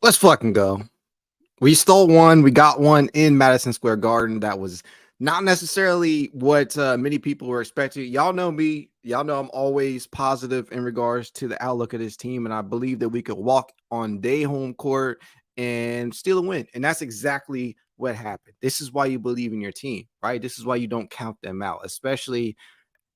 Let's fucking go. We stole one. We got one in Madison Square Garden. That was not necessarily what many people were expecting. Y'all know me. Y'all know I'm always positive in regards to the outlook of this team. And I believe that we could walk on day home court and steal a win. And that's exactly what happened. This is why you believe in your team, right? This is why you don't count them out, especially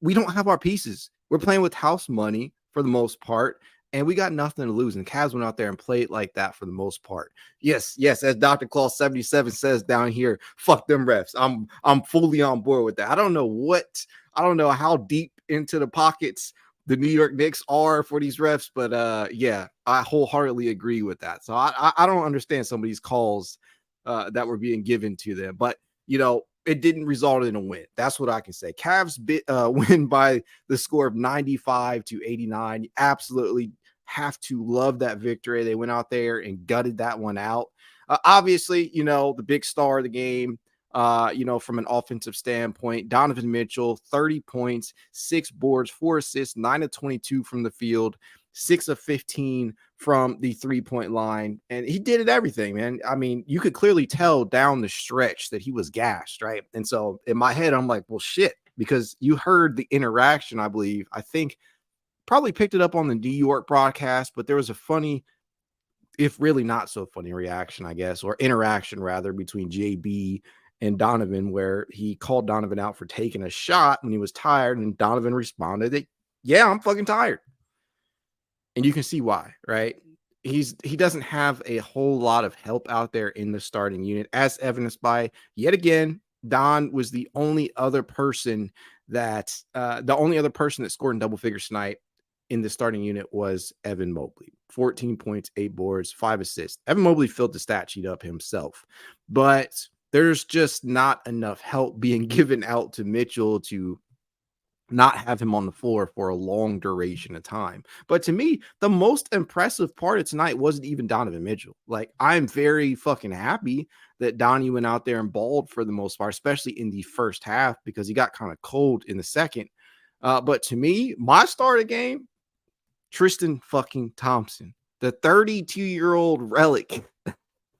we don't have our pieces. We're playing with house money for the most part, and we got nothing to lose. And Cavs went out there and played like that for the most part. Yes, as Dr. Claus 77 says down here, fuck them refs. I'm fully on board with that. I don't know how deep into the pockets the New York Knicks are for these refs, but yeah, I wholeheartedly agree with that. So I don't understand some of these calls that were being given to them, but it didn't result in a win. That's what I can say. Cavs win by the score of 95-89. You absolutely have to love that victory. They went out there and gutted that one out. Obviously, the big star of the game, from an offensive standpoint, Donovan Mitchell, 30 points, 6 boards, 4 assists, 9 of 22 from the field, 6 of 15 from the 3-point line. And he did it everything, man. I mean, you could clearly tell down the stretch that he was gassed, right? And so in my head, I'm like, well, shit, because you heard the interaction, I believe. I think probably picked it up on the New York broadcast, but there was a funny, if really not so funny reaction, I guess, or interaction rather, between JB and Donovan, where he called Donovan out for taking a shot when he was tired. And Donovan responded that, yeah, I'm fucking tired. And you can see why, right? He doesn't have a whole lot of help out there in the starting unit, as evidenced by, yet again, Don was the only other person that scored in double figures tonight in the starting unit was Evan Mobley. 14 points, 8 boards, 5 assists. Evan Mobley filled the stat sheet up himself, but there's just not enough help being given out to Mitchell to not have him on the floor for a long duration of time. But to me, the most impressive part of tonight wasn't even Donovan Mitchell. Like, I'm very fucking happy that Donnie went out there and balled for the most part, especially in the first half, because he got kind of cold in the second. But to me, my star of the game, Tristan fucking Thompson, the 32-year-old relic,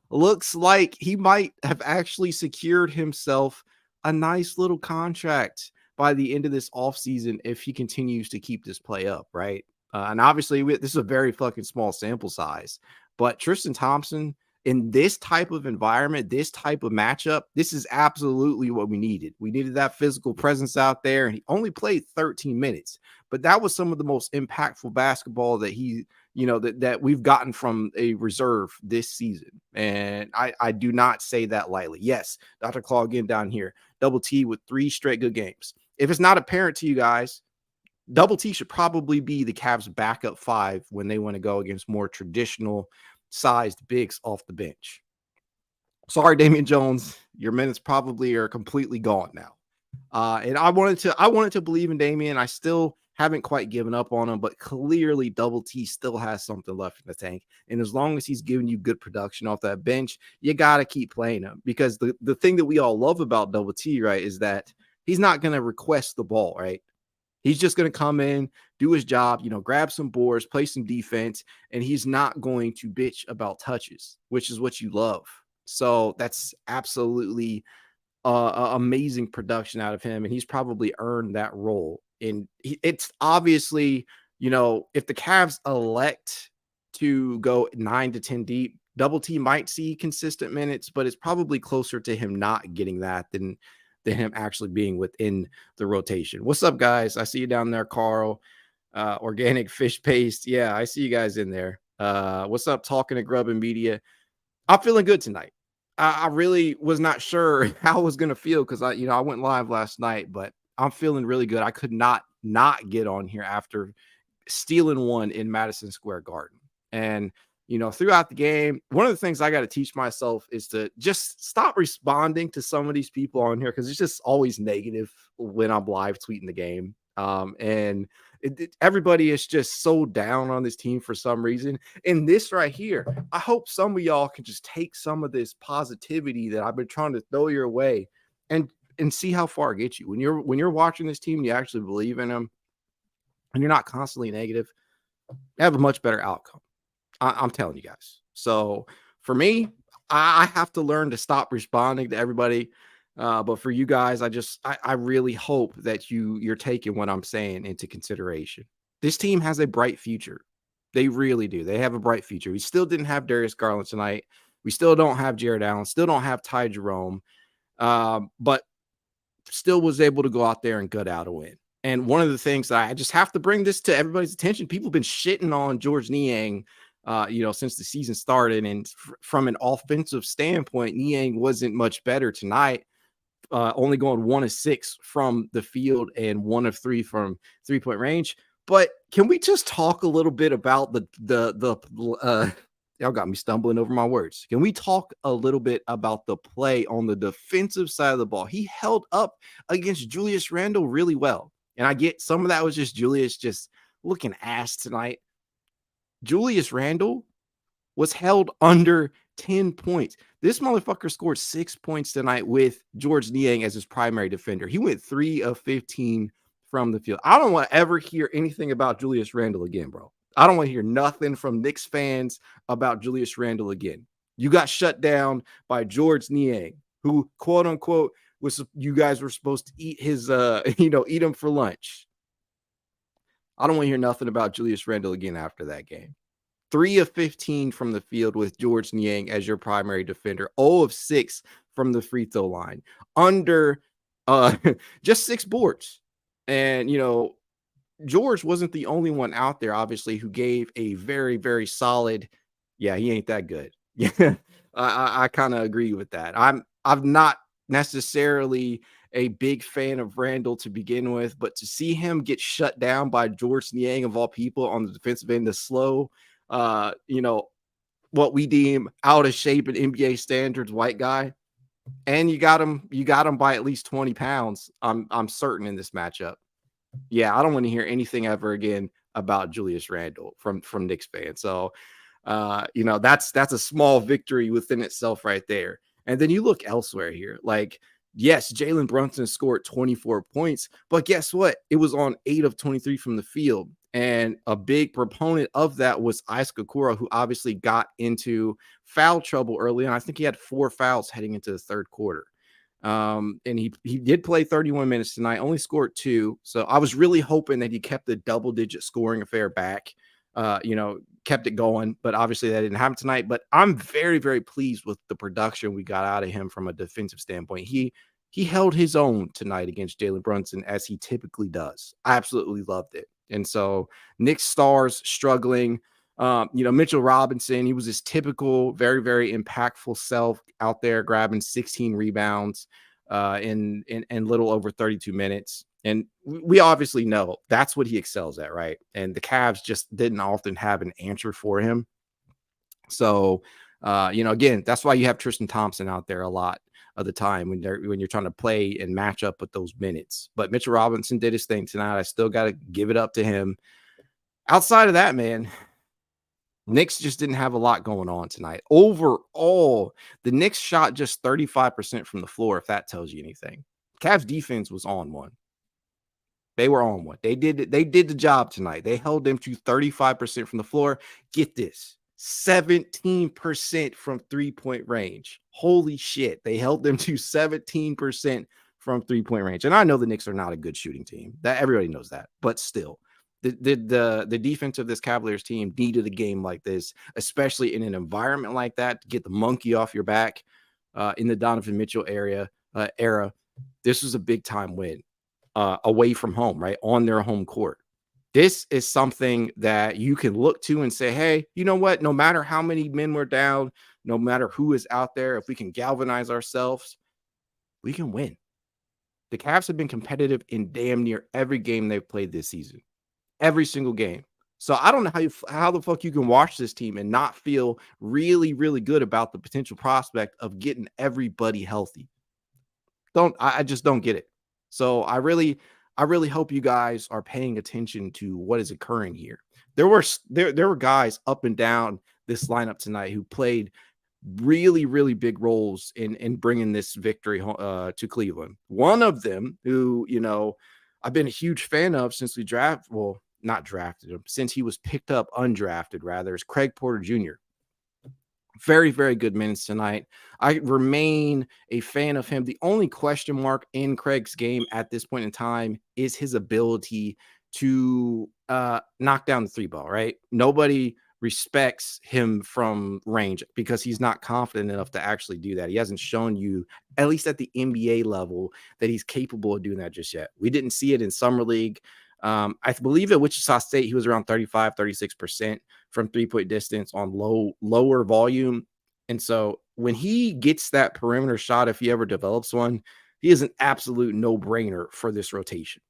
looks like he might have actually secured himself a nice little contract by the end of this offseason if he continues to keep this play up, right? And obviously, this is a very fucking small sample size, but Tristan Thompson in this type of environment, this type of matchup, this is absolutely what we needed. We needed that physical presence out there, and he only played 13 minutes, but that was some of the most impactful basketball that that we've gotten from a reserve this season. And I do not say that lightly. Yes, Dr. Claw again down here, Double T with 3 straight good games. If it's not apparent to you guys, Double T should probably be the Cavs' backup 5 when they want to go against more traditional sized bigs off the bench. Sorry, Damian Jones, your minutes probably are completely gone now. And I wanted to believe in Damian. I still haven't quite given up on him, but clearly Double T still has something left in the tank. And as long as he's giving you good production off that bench, you got to keep playing him, because the thing that we all love about Double T, right, is that he's not going to request the ball, right? He's just going to come in, do his job, grab some boards, play some defense, and he's not going to bitch about touches, which is what you love. So that's absolutely amazing production out of him, and he's probably earned that role. And it's obviously, if the Cavs elect to go 9 to 10 deep, Double T might see consistent minutes, but it's probably closer to him not getting that than him actually being within the rotation. What's up, guys? I see you down there, Carl. Organic fish paste. Yeah, I see you guys in there. What's up, Talking to Grub and Media? I'm feeling good tonight. I really was not sure how I was going to feel, because I went live last night, but I'm feeling really good. I could not get on here after stealing one in Madison Square Garden. And throughout the game, one of the things I got to teach myself is to just stop responding to some of these people on here, because it's just always negative when I'm live tweeting the game. And everybody is just so down on this team for some reason. And this right here, I hope some of y'all can just take some of this positivity that I've been trying to throw your way and see how far it gets you. When you're watching this team, you actually believe in them, and you're not constantly negative, you have a much better outcome. I'm telling you guys. So for me, I have to learn to stop responding to everybody. But for you guys, I really hope that you're taking what I'm saying into consideration. This team has a bright future. They really do. They have a bright future. We still didn't have Darius Garland tonight. We still don't have Jared Allen. Still don't have Ty Jerome. But still was able to go out there and gut out a win. And one of the things that I just have to bring this to everybody's attention, people have been shitting on George Niang, since the season started. And from an offensive standpoint, Niang wasn't much better tonight. Only going 1 of 6 from the field and 1 of 3 from 3-point range. But can we just talk a little bit about y'all got me stumbling over my words. Can we talk a little bit about the play on the defensive side of the ball? He held up against Julius Randle really well. And I get some of that was just Julius just looking ass tonight. Julius Randle was held under 10 points. This motherfucker scored 6 points tonight with George Niang as his primary defender. He went 3 of 15 from the field. I don't want to ever hear anything about Julius Randle again, bro. I don't want to hear nothing from Knicks fans about Julius Randle again. You got shut down by George Niang, who, quote unquote, you guys were supposed to eat his, eat him for lunch. I don't want to hear nothing about Julius Randle again after that game. 3 of 15 from the field with George Niang as your primary defender. 0 of 6 from the free throw line. Under just 6 boards. And, George wasn't the only one out there, obviously, who gave a very, very solid, yeah, he ain't that good. Yeah, I kind of agree with that. I'm not necessarily a big fan of Randall to begin with, but to see him get shut down by George Niang of all people on the defensive end, the slow, what we deem out of shape in NBA standards white guy, and you got him by at least 20 pounds. I'm certain in this matchup. Yeah, I don't want to hear anything ever again about Julius Randle from Knicks fans. So, that's a small victory within itself right there. And then you look elsewhere here. Like, yes, Jalen Brunson scored 24 points, but guess what? It was on 8 of 23 from the field. And a big proponent of that was Isaac Okoro, who obviously got into foul trouble early on. I think he had 4 fouls heading into the third quarter. And he did play 31 minutes tonight, only scored 2. So I was really hoping that he kept the double-digit scoring affair back, kept it going. But obviously that didn't happen tonight. But I'm very, very pleased with the production we got out of him from a defensive standpoint. He held his own tonight against Jalen Brunson, as he typically does. I absolutely loved it. And so Knicks stars struggling. Mitchell Robinson, he was his typical, very, very impactful self out there, grabbing 16 rebounds in little over 32 minutes. And we obviously know that's what he excels at, right? And the Cavs just didn't often have an answer for him. So, again, that's why you have Tristan Thompson out there a lot of the time when you're trying to play and match up with those minutes. But Mitchell Robinson did his thing tonight. I still got to give it up to him. Outside of that, man, Knicks just didn't have a lot going on tonight. Overall, the Knicks shot just 35% from the floor, if that tells you anything. Cavs defense was on one. They were on one. They did the job tonight. They held them to 35% from the floor. Get this, 17% from 3-point range. Holy shit. They held them to 17% from 3-point range. And I know the Knicks are not a good shooting team. That everybody knows that, but still. The defense of this Cavaliers team needed a game like this, especially in an environment like that, to get the monkey off your back in the Donovan Mitchell era. This was a big time win away from home, right? On their home court. This is something that you can look to and say, hey, you know what? No matter how many men we're down, no matter who is out there, if we can galvanize ourselves, we can win. The Cavs have been competitive in damn near every game they've played this season. Every single game. So I don't know how the fuck you can watch this team and not feel really, really good about the potential prospect of getting everybody healthy. I just don't get it. So I really hope you guys are paying attention to what is occurring here. There were guys up and down this lineup tonight who played really, really big roles in bringing this victory to Cleveland. One of them who, I've been a huge fan of since we not drafted him, since he was picked up undrafted, rather, is Craig Porter Jr. Very, very good minutes tonight. I remain a fan of him. The only question mark in Craig's game at this point in time is his ability to knock down the three ball, right? Nobody respects him from range because he's not confident enough to actually do that. He hasn't shown you, at least at the NBA level, that he's capable of doing that just yet. We didn't see it in Summer League. I believe at Wichita State, he was around 35, 36% from three-point distance on lower volume. And so when he gets that perimeter shot, if he ever develops one, he is an absolute no-brainer for this rotation.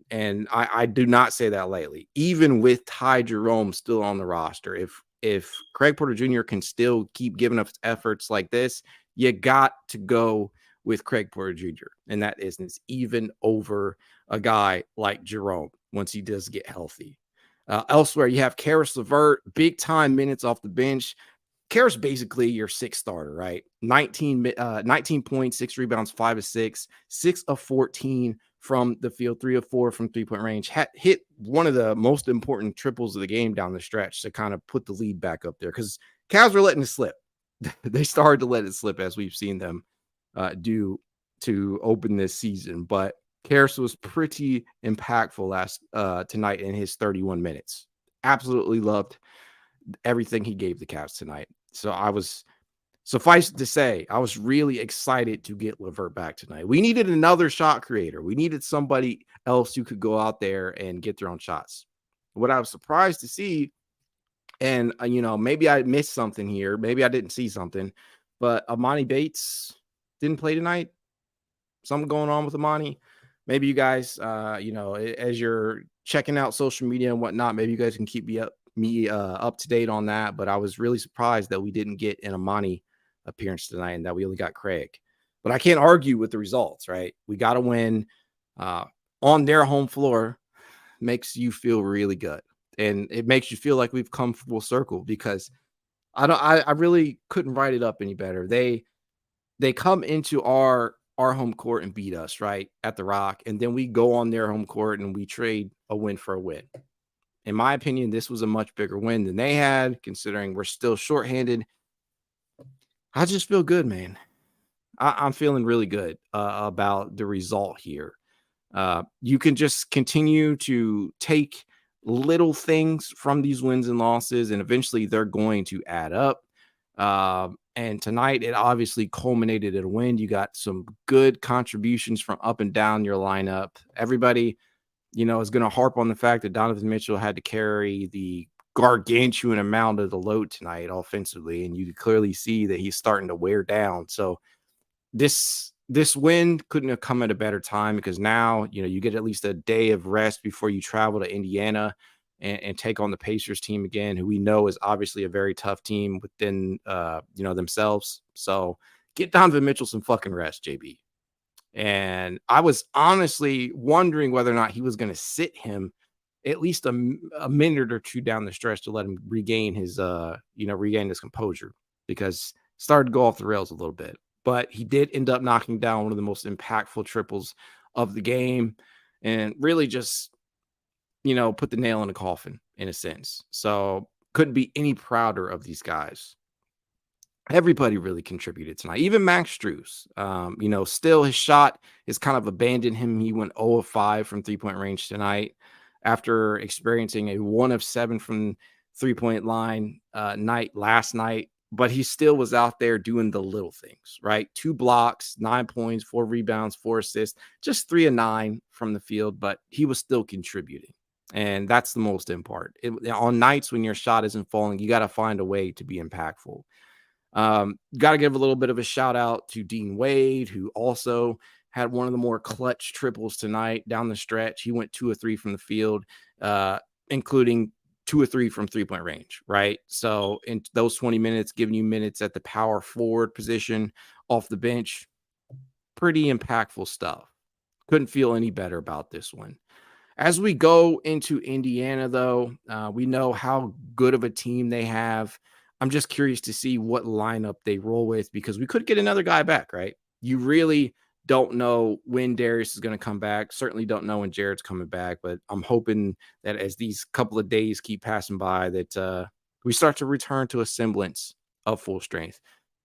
And I do not say that lightly. Even with Ty Jerome still on the roster, if Craig Porter Jr. can still keep giving up efforts like this, you got to go with Craig Porter Jr. in that instance, even over a guy like Jerome once he does get healthy. Elsewhere, you have Karis LeVert, big time minutes off the bench. Karis basically your sixth starter, right? 19 points, 6 rebounds, 5 of 6, 6 of 14 from the field, 3 of 4 from three-point range. Hit one of the most important triples of the game down the stretch to kind of put the lead back up there because Cavs were letting it slip. They started to let it slip as we've seen them do to open this season. But Karis was pretty impactful tonight in his 31 minutes. Absolutely loved everything he gave the Cavs tonight. So suffice to say, I was really excited to get LeVert back tonight. We needed another shot creator. We needed somebody else who could go out there and get their own shots. What I was surprised to see, and maybe I missed something here. Maybe I didn't see something, but Amani Bates didn't play tonight. Something going on with Amani. Maybe you guys, as you're checking out social media and whatnot, maybe you guys can keep me up to date on that. But I was really surprised that we didn't get an Amani appearance tonight and that we only got Craig. But I can't argue with the results, right? We got to win on their home floor. Makes you feel really good, and it makes you feel like we've come full circle because I really couldn't write it up any better. They come into our home court and beat us right at the Rock, and then we go on their home court and we trade a win for a win. In my opinion, this was a much bigger win than they had, considering we're still shorthanded. I just feel good, man. I'm feeling really good about the result here. You can just continue to take little things from these wins and losses, and eventually they're going to add up. And tonight, it obviously culminated in a win. You got some good contributions from up and down your lineup. Everybody, is going to harp on the fact that Donovan Mitchell had to carry the gargantuan amount of the load tonight offensively, and you clearly see that he's starting to wear down. So this win couldn't have come at a better time because now, you get at least a day of rest before you travel to Indiana and take on the Pacers team again, who we know is obviously a very tough team within, themselves. So get Donovan Mitchell some fucking rest, JB. And I was honestly wondering whether or not he was going to sit him at least a minute or two down the stretch to let him regain his composure, because it started to go off the rails a little bit. But he did end up knocking down one of the most impactful triples of the game and really just, put the nail in the coffin in a sense. So couldn't be any prouder of these guys. Everybody really contributed tonight. Even Max Strus, still his shot is kind of abandoned him. He went 0 of 5 from 3-point range tonight after experiencing a 1 of 7 from 3-point line night last night. But he still was out there doing the little things, right? 2 blocks, 9 points, 4 rebounds, 4 assists, just 3 of 9 from the field, but he was still contributing. And that's the most important. On nights when your shot isn't falling, you got to find a way to be impactful. Got to give a little bit of a shout out to Dean Wade, who also had one of the more clutch triples tonight down the stretch. He went 2 of 3 from the field, including 2 or 3 from 3-point range, right? So in those 20 minutes, giving you minutes at the power forward position off the bench, pretty impactful stuff. Couldn't feel any better about this one. As we go into Indiana, though, we know how good of a team they have. I'm just curious to see what lineup they roll with, because we could get another guy back, right? You really don't know when Darius is going to come back. Certainly don't know when Jared's coming back, but I'm hoping that as these couple of days keep passing by that we start to return to a semblance of full strength.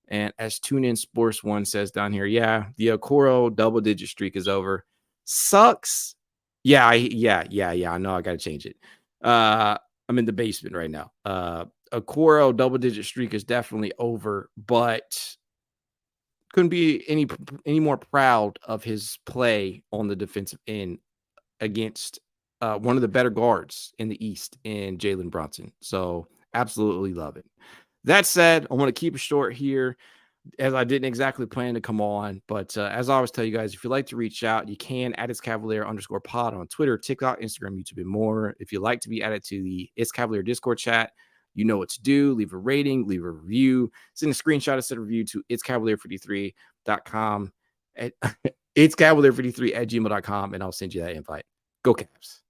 And as Tune In Sports One says down here, yeah, the Okoro double-digit streak is over. Sucks. Yeah, I know I got to change it. I'm in the basement right now. Okoro double-digit streak is definitely over, but couldn't be any more proud of his play on the defensive end against one of the better guards in the East in Jalen Brunson. So absolutely love it. That said, I want to keep it short here, as I didn't exactly plan to come on. But as I always tell you guys, if you'd like to reach out, you can at @itscavalier_pod on Twitter, TikTok, Instagram, YouTube, and more. If you'd like to be added to the It's Cavalier Discord chat, you know what to do. Leave a rating, leave a review, send a screenshot of said review to itscavalier53.com. It's Cavalier53 at gmail.com, and I'll send you that invite. Go Cavs.